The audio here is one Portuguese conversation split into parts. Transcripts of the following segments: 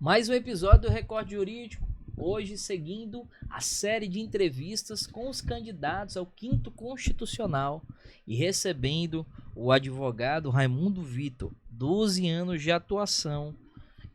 Mais um episódio do Recorde Jurídico, hoje seguindo a série de entrevistas com os candidatos ao 5º Constitucional e recebendo o advogado Raimundo Vitor, 12 anos de atuação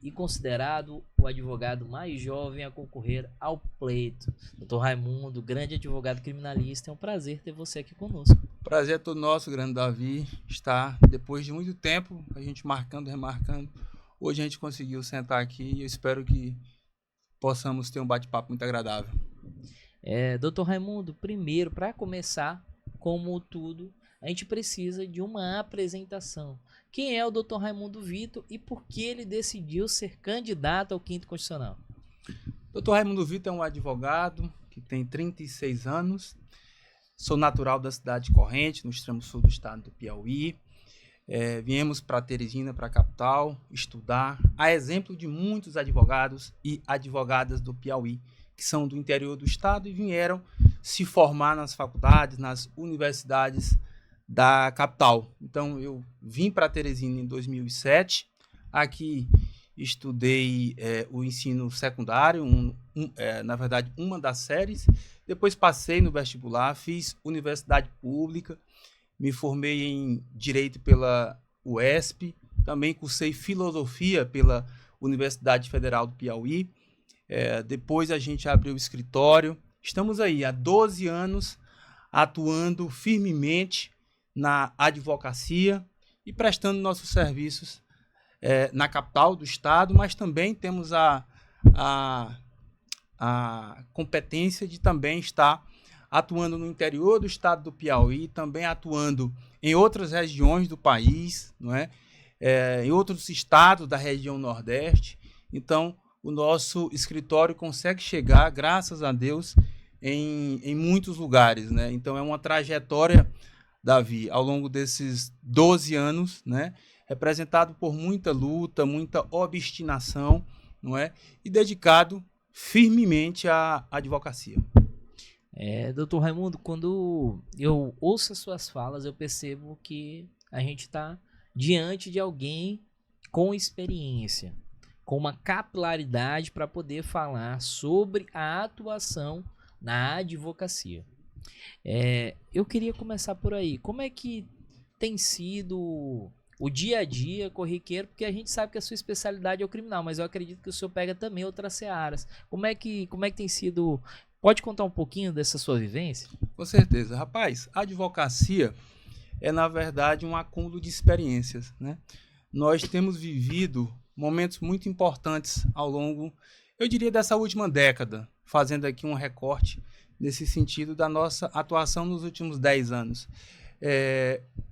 e considerado o advogado mais jovem a concorrer ao pleito. Doutor Raimundo, grande advogado criminalista, é um prazer ter você aqui conosco. Prazer é todo nosso, grande Davi, estar depois de muito tempo, a gente marcando, remarcando. Hoje a gente conseguiu sentar aqui e eu espero que possamos ter um bate-papo muito agradável. Doutor Raimundo, primeiro, para começar, como tudo, a gente precisa de uma apresentação. Quem é o Dr. Raimundo Vitor e por que ele decidiu ser candidato ao 5º Constitucional? Dr. Raimundo Vitor é um advogado que tem 36 anos, sou natural da cidade de Corrente, no extremo sul do estado do Piauí. Viemos para Teresina, para a capital, estudar, a exemplo de muitos advogados e advogadas do Piauí, que são do interior do estado e vieram se formar nas faculdades, nas universidades da capital. Então, eu vim para Teresina em 2007, aqui estudei o ensino secundário, na verdade, uma das séries, depois passei no vestibular, fiz universidade pública, me formei em Direito pela UESP, também cursei Filosofia pela Universidade Federal do Piauí. Depois a gente abriu o escritório. Estamos aí há 12 anos atuando firmemente na advocacia e prestando nossos serviços na capital do estado, mas também temos a competência de também estar atuando no interior do estado do Piauí, também atuando em outras regiões do país, não é? Em outros estados da região Nordeste. Então, o nosso escritório consegue chegar, graças a Deus, em muitos lugares, né? Então, é uma trajetória, Davi, ao longo desses 12 anos, né? Representado por muita luta, muita obstinação, não é? E dedicado firmemente à advocacia. Doutor Raimundo, quando eu ouço as suas falas, eu percebo que a gente está diante de alguém com experiência, com uma capilaridade para poder falar sobre a atuação na advocacia. Eu queria começar por aí. Como é que tem sido o dia a dia corriqueiro? Porque a gente sabe que a sua especialidade é o criminal, mas eu acredito que o senhor pega também outras searas. Como é que tem sido? Pode contar um pouquinho dessa sua vivência? Com certeza. Rapaz, a advocacia é, na verdade, um acúmulo de experiências, né? Nós temos vivido momentos muito importantes ao longo, eu diria, dessa última década, fazendo aqui um recorte nesse sentido da nossa atuação nos últimos 10 anos.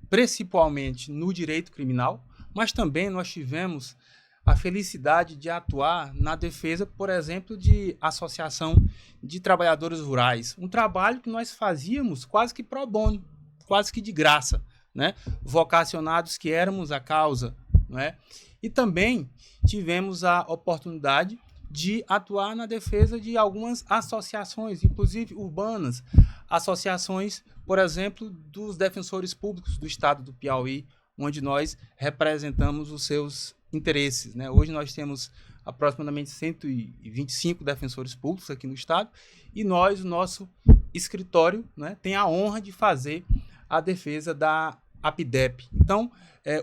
Principalmente no direito criminal, mas também nós tivemos a felicidade de atuar na defesa, por exemplo, de associação de trabalhadores rurais. Um trabalho que nós fazíamos quase que pro bono, quase que de graça, né? Vocacionados que éramos a causa, não é? E também tivemos a oportunidade de atuar na defesa de algumas associações, inclusive urbanas, associações, por exemplo, dos defensores públicos do estado do Piauí, onde nós representamos os seus interesses, né? Hoje nós temos aproximadamente 125 defensores públicos aqui no estado e nós, o nosso escritório, né, tem a honra de fazer a defesa da APIDEP. Então,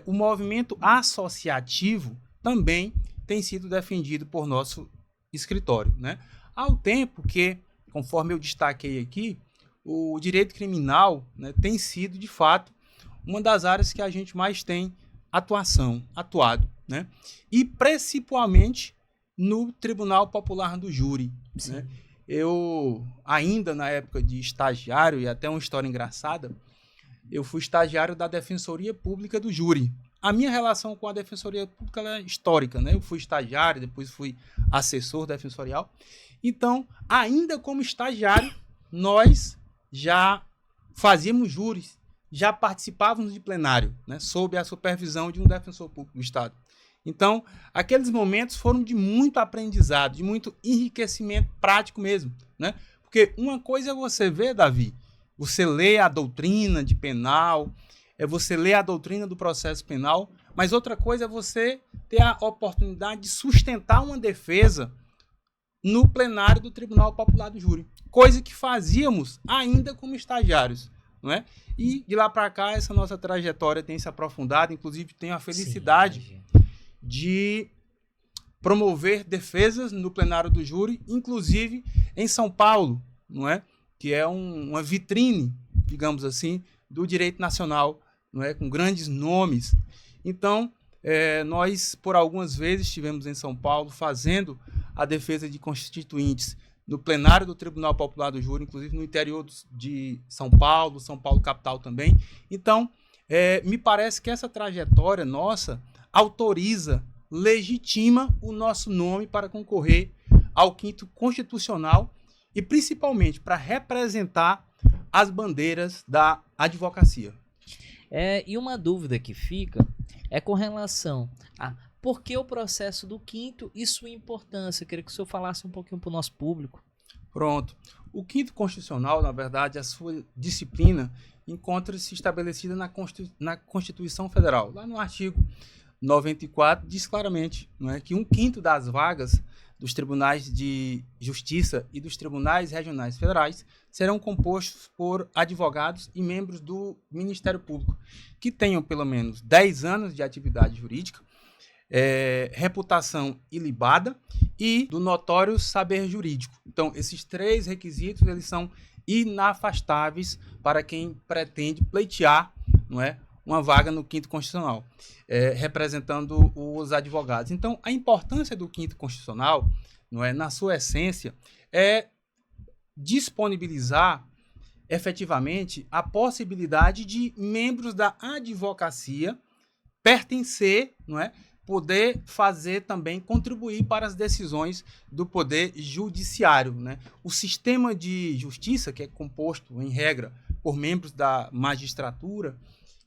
o movimento associativo também tem sido defendido por nosso escritório, né? Ao tempo que, conforme eu destaquei aqui, o direito criminal, né, tem sido, de fato, uma das áreas que a gente mais tem atuado, né? E principalmente no Tribunal Popular do Júri, né? Eu, ainda na época de estagiário, e até uma história engraçada, eu fui estagiário da Defensoria Pública do Júri. A minha relação com a Defensoria Pública é histórica, né? Eu fui estagiário, depois fui assessor defensorial. Então, ainda como estagiário, nós já fazíamos júris, já participávamos de plenário, né, sob a supervisão de um defensor público do Estado. Então, aqueles momentos foram de muito aprendizado, de muito enriquecimento prático mesmo, né? Porque uma coisa é você ver, Davi, você lê a doutrina de penal, você lê a doutrina do processo penal, Mas outra coisa é você ter a oportunidade de sustentar uma defesa no plenário do Tribunal Popular do Júri, coisa que fazíamos ainda como estagiários, não é? E de lá para cá essa nossa trajetória tem se aprofundado, inclusive tenho a felicidade de promover defesas no plenário do júri, inclusive em São Paulo, não é? Que é uma vitrine, digamos assim, do direito nacional, não é? Com grandes nomes. Então, nós, por algumas vezes, estivemos em São Paulo fazendo a defesa de constituintes no plenário do Tribunal Popular do Júri, inclusive no interior de São Paulo capital também. Então, me parece que essa trajetória nossa autoriza, legitima o nosso nome para concorrer ao 5º Constitucional e principalmente para representar as bandeiras da advocacia. E uma dúvida que fica é com relação a por que o processo do 5º e sua importância. Eu queria que o senhor falasse um pouquinho para o nosso público. Pronto. O 5º Constitucional, na verdade, a sua disciplina encontra-se estabelecida na Constituição Federal. Lá no artigo 94 diz claramente, não é, que 1/5 das vagas dos tribunais de justiça e dos tribunais regionais federais serão compostos por advogados e membros do Ministério Público que tenham pelo menos 10 anos de atividade jurídica, reputação ilibada e do notório saber jurídico. Então, esses 3 requisitos eles são inafastáveis para quem pretende pleitear, não é, uma vaga no 5º Constitucional, representando os advogados. Então, a importância do 5º Constitucional, não é, na sua essência, é disponibilizar efetivamente a possibilidade de membros da advocacia pertencer, não é, poder fazer também, contribuir para as decisões do Poder Judiciário, né? O sistema de justiça, que é composto, em regra, por membros da magistratura,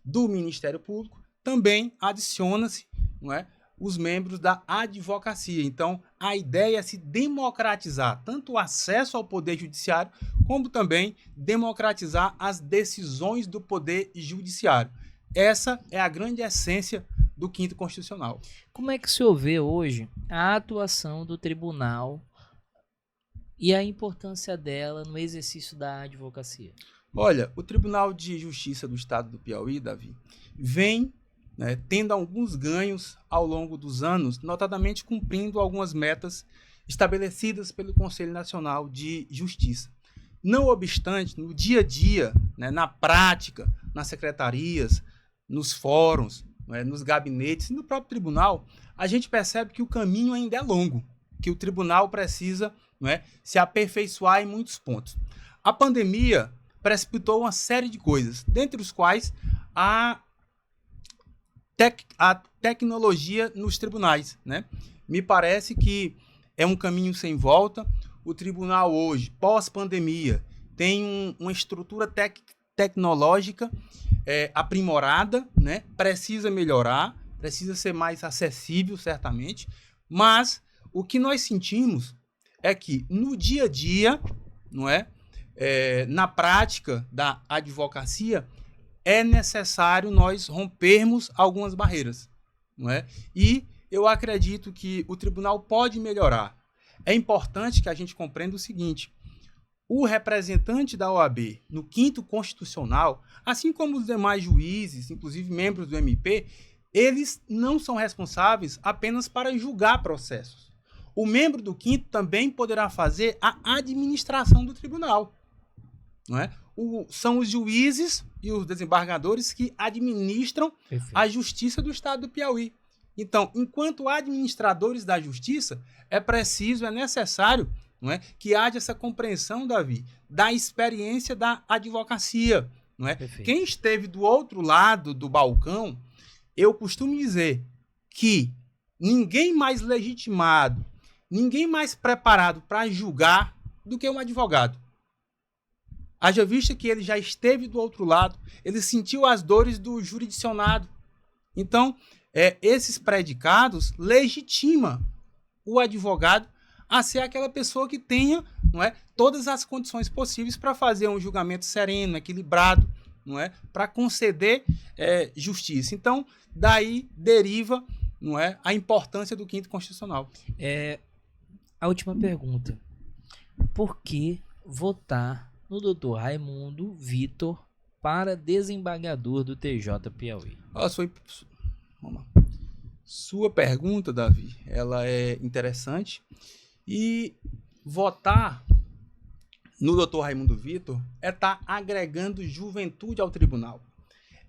do Ministério Público, também adiciona-se, não é, os membros da advocacia. Então, a ideia é se democratizar tanto o acesso ao Poder Judiciário, como também democratizar as decisões do Poder Judiciário. Essa é a grande essência do 5º Constitucional. Como é que o senhor vê hoje a atuação do tribunal e a importância dela no exercício da advocacia? Olha, o Tribunal de Justiça do Estado do Piauí, Davi, vem, né, tendo alguns ganhos ao longo dos anos, notadamente cumprindo algumas metas estabelecidas pelo Conselho Nacional de Justiça. Não obstante, no dia a dia, né, na prática, nas secretarias, nos fóruns, né, nos gabinetes e no próprio tribunal, a gente percebe que o caminho ainda é longo, que o tribunal precisa, né, se aperfeiçoar em muitos pontos. A pandemia precipitou uma série de coisas, dentre os quais a tecnologia nos tribunais, né? Me parece que é um caminho sem volta. O tribunal hoje, pós-pandemia, tem uma estrutura tecnológica aprimorada, né? Precisa melhorar, precisa ser mais acessível, certamente, mas o que nós sentimos é que no dia a dia, não é? Na prática da advocacia, é necessário nós rompermos algumas barreiras, não é? E eu acredito que o tribunal pode melhorar. É importante que a gente compreenda o seguinte: o representante da OAB no 5º Constitucional, assim como os demais juízes, inclusive membros do MP, eles não são responsáveis apenas para julgar processos. O membro do 5º também poderá fazer a administração do tribunal. Não é? São os juízes e os desembargadores que administram a justiça do Estado do Piauí. Então, enquanto administradores da justiça, é necessário, não é, que haja essa compreensão, Davi, da experiência da advocacia. Não é? Quem esteve do outro lado do balcão, eu costumo dizer que ninguém mais legitimado, ninguém mais preparado para julgar do que um advogado. Haja vista que ele já esteve do outro lado, ele sentiu as dores do jurisdicionado. Então, esses predicados legitimam o advogado a ser aquela pessoa que tenha, não é, todas as condições possíveis para fazer um julgamento sereno, equilibrado, não é, para conceder justiça. Então, daí deriva, não é, a importância do quinto constitucional. A última pergunta. Por que votar no Dr. Raimundo Vitor para desembargador do TJ Piauí? Vamos lá. Sua pergunta, Davi, ela é interessante. E votar no Dr. Raimundo Vitor é estar agregando juventude ao tribunal.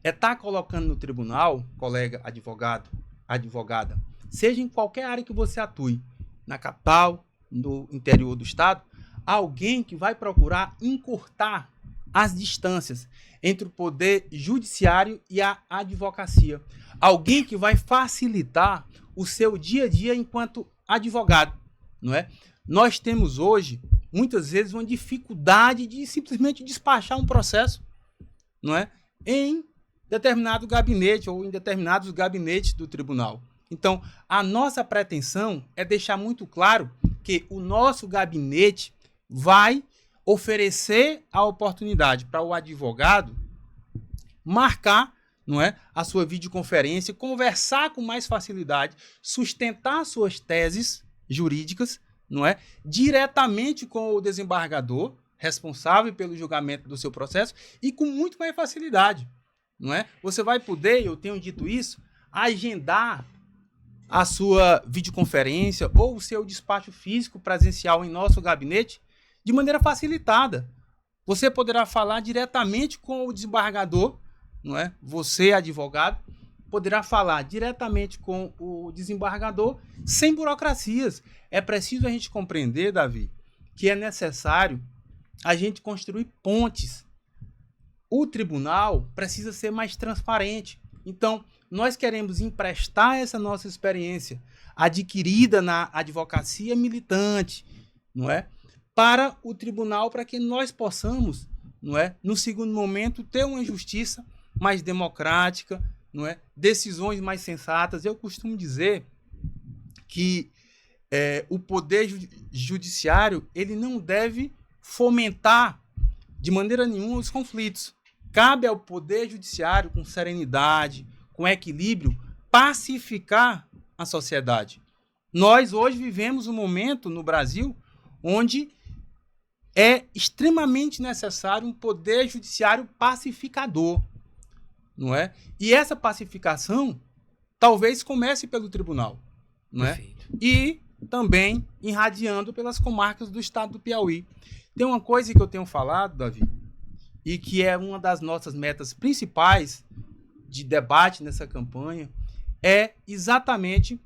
É estar colocando no tribunal, colega advogado, advogada, seja em qualquer área que você atue, na capital, no interior do estado, alguém que vai procurar encurtar as distâncias entre o poder judiciário e a advocacia. Alguém que vai facilitar o seu dia a dia enquanto advogado, não é? Nós temos hoje, muitas vezes, uma dificuldade de simplesmente despachar um processo, não é? Em determinado gabinete ou em determinados gabinetes do tribunal. Então, a nossa pretensão é deixar muito claro que o nosso gabinete vai oferecer a oportunidade para o advogado marcar, não é, a sua videoconferência, conversar com mais facilidade, sustentar suas teses jurídicas, não é, diretamente com o desembargador responsável pelo julgamento do seu processo e com muito mais facilidade, não é? Você vai poder, eu tenho dito isso, agendar a sua videoconferência ou o seu despacho físico presencial em nosso gabinete de maneira facilitada. Você poderá falar diretamente com o desembargador, não é? Você, advogado, poderá falar diretamente com o desembargador sem burocracias. É preciso a gente compreender, Davi, que é necessário a gente construir pontes. O tribunal precisa ser mais transparente. Então, nós queremos emprestar essa nossa experiência adquirida na advocacia militante, não é? Para o tribunal, para que nós possamos, não é, no segundo momento, ter uma justiça mais democrática, não é, decisões mais sensatas. Eu costumo dizer que o poder judiciário ele não deve fomentar de maneira nenhuma os conflitos. Cabe ao poder judiciário, com serenidade, com equilíbrio, pacificar a sociedade. Nós hoje vivemos um momento no Brasil onde é extremamente necessário um poder judiciário pacificador, não é? E essa pacificação talvez comece pelo tribunal, não é? E também irradiando pelas comarcas do estado do Piauí. Tem uma coisa que eu tenho falado, Davi, e que é uma das nossas metas principais de debate nessa campanha, é exatamente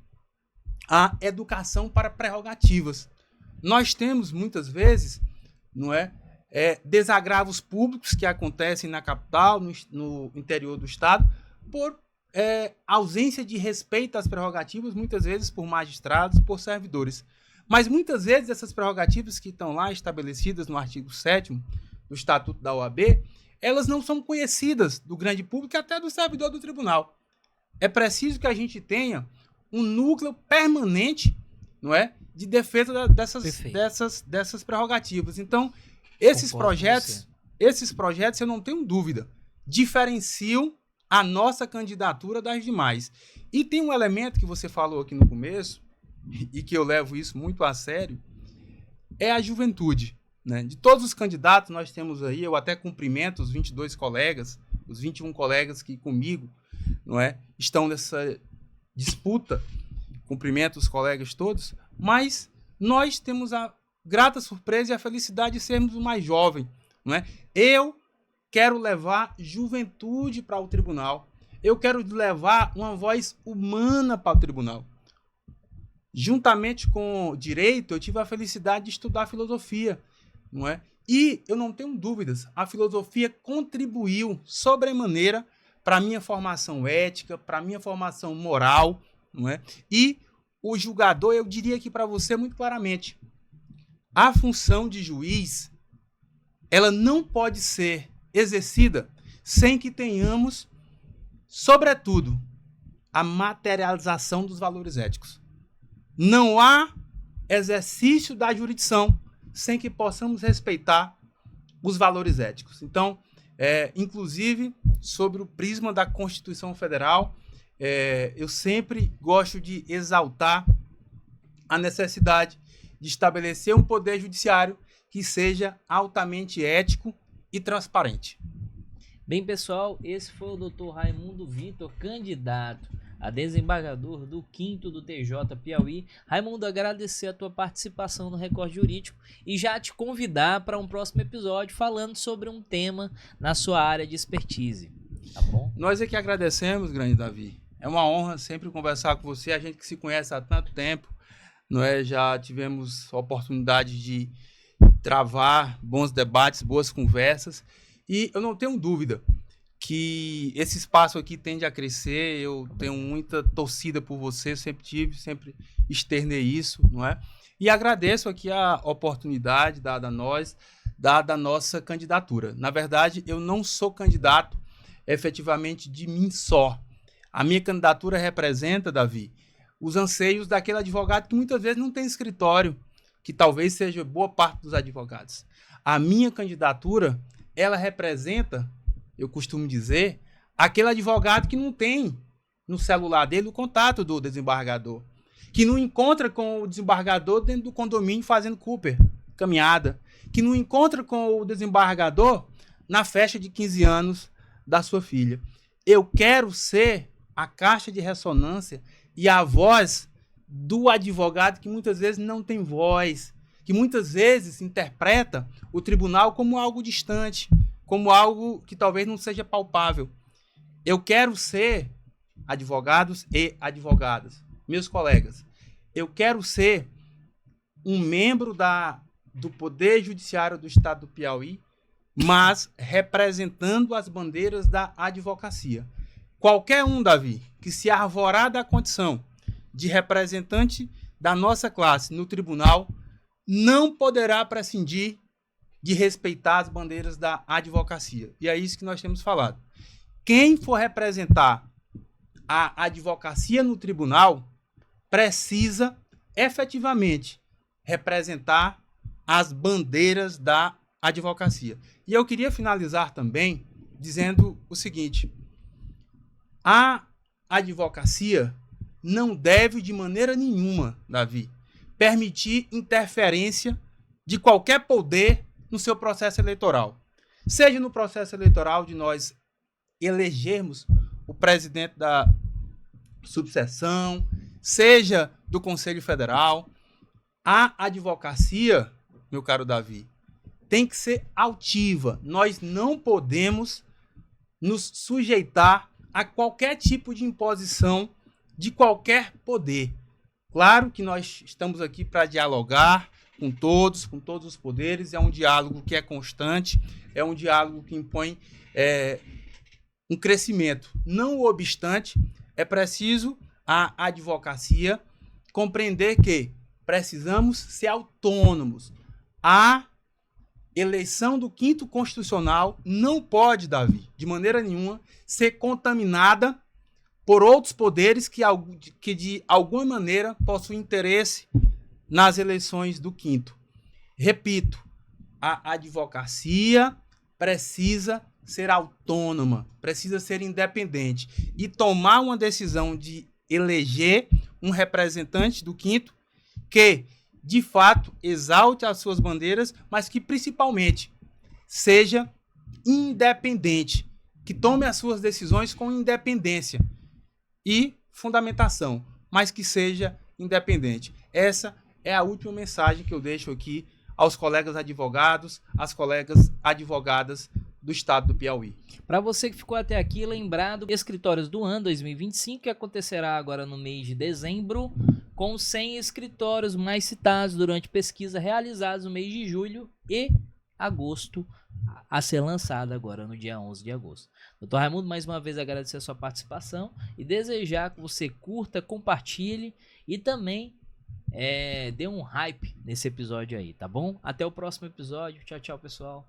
a educação para prerrogativas. Nós temos, muitas vezes, não é, desagravos públicos que acontecem na capital, no interior do estado, por ausência de respeito às prerrogativas, muitas vezes por magistrados, por servidores. Mas muitas vezes essas prerrogativas que estão lá estabelecidas no artigo 7º do Estatuto da OAB, elas não são conhecidas do grande público e até do servidor do tribunal. É preciso que a gente tenha um núcleo permanente, não é, de defesa dessas prerrogativas. Então, esses projetos, eu não tenho dúvida, diferenciam a nossa candidatura das demais. E tem um elemento que você falou aqui no começo, e que eu levo isso muito a sério, é a juventude, né? De todos os candidatos nós temos aí, eu até cumprimento os 22 colegas, os 21 colegas que comigo, não é, estão nessa disputa, cumprimento os colegas todos, mas nós temos a grata surpresa e a felicidade de sermos o mais jovem, não é? Eu quero levar juventude para o tribunal, eu quero levar uma voz humana para o tribunal. Juntamente com direito, eu tive a felicidade de estudar filosofia, não é? E eu não tenho dúvidas, a filosofia contribuiu sobremaneira para a minha formação ética, para a minha formação moral, não é? E o julgador, eu diria aqui para você muito claramente, a função de juiz, ela não pode ser exercida sem que tenhamos, sobretudo, a materialização dos valores éticos. Não há exercício da jurisdição sem que possamos respeitar os valores éticos. Então, inclusive sobre o prisma da Constituição Federal. Eu sempre gosto de exaltar a necessidade de estabelecer um poder judiciário que seja altamente ético e transparente. Bem, pessoal, esse foi o Dr. Raimundo Vitor, candidato a desembargador do 5º do TJ Piauí. Raimundo, agradecer a tua participação no Recorte Jurídico e já te convidar para um próximo episódio falando sobre um tema na sua área de expertise. Tá bom? Nós é que agradecemos, grande Davi. É uma honra sempre conversar com você, a gente que se conhece há tanto tempo, não é? Já tivemos a oportunidade de travar bons debates, boas conversas, e eu não tenho dúvida que esse espaço aqui tende a crescer. Eu tenho muita torcida por você, sempre tive, sempre externei isso, não é? E agradeço aqui a oportunidade dada a nós, dada a nossa candidatura. Na verdade, eu não sou candidato efetivamente de mim só. A minha candidatura representa, Davi, os anseios daquele advogado que muitas vezes não tem escritório, que talvez seja boa parte dos advogados. A minha candidatura, ela representa, eu costumo dizer, aquele advogado que não tem no celular dele o contato do desembargador, que não encontra com o desembargador dentro do condomínio fazendo Cooper, caminhada, que não encontra com o desembargador na festa de 15 anos da sua filha. Eu quero ser a caixa de ressonância e a voz do advogado que muitas vezes não tem voz, que muitas vezes interpreta o tribunal como algo distante, como algo que talvez não seja palpável. Eu quero ser, advogados e advogadas, meus colegas, eu quero ser um membro do Poder Judiciário do Estado do Piauí, mas representando as bandeiras da advocacia. Qualquer um, Davi, que se arvorar da condição de representante da nossa classe no tribunal, não poderá prescindir de respeitar as bandeiras da advocacia. E é isso que nós temos falado. Quem for representar a advocacia no tribunal precisa efetivamente representar as bandeiras da advocacia. E eu queria finalizar também dizendo o seguinte: a advocacia não deve de maneira nenhuma, Davi, permitir interferência de qualquer poder no seu processo eleitoral. Seja no processo eleitoral de nós elegermos o presidente da subseção, seja do Conselho Federal, a advocacia, meu caro Davi, tem que ser altiva. Nós não podemos nos sujeitar a qualquer tipo de imposição de qualquer poder. Claro que nós estamos aqui para dialogar com todos os poderes, é um diálogo que é constante, é um diálogo que impõe um crescimento. Não obstante, é preciso a advocacia compreender que precisamos ser autônomos. A eleição do 5º Constitucional não pode, Davi, de maneira nenhuma, ser contaminada por outros poderes que de alguma maneira possuem interesse nas eleições do 5º. Repito, a advocacia precisa ser autônoma, precisa ser independente e tomar uma decisão de eleger um representante do 5º que, de fato, exalte as suas bandeiras, mas que, principalmente, seja independente, que tome as suas decisões com independência e fundamentação, mas que seja independente. Essa é a última mensagem que eu deixo aqui aos colegas advogados, às colegas advogadas do Estado do Piauí. Para você que ficou até aqui, lembrado, Escritórios do Ano 2025, que acontecerá agora no mês de dezembro, com 100 escritórios mais citados durante pesquisa realizadas no mês de julho e agosto, a ser lançada agora no dia 11 de agosto. Dr. Raimundo, mais uma vez agradecer a sua participação e desejar que você curta, compartilhe e também dê um hype nesse episódio aí, tá bom? Até o próximo episódio. Tchau, tchau, pessoal.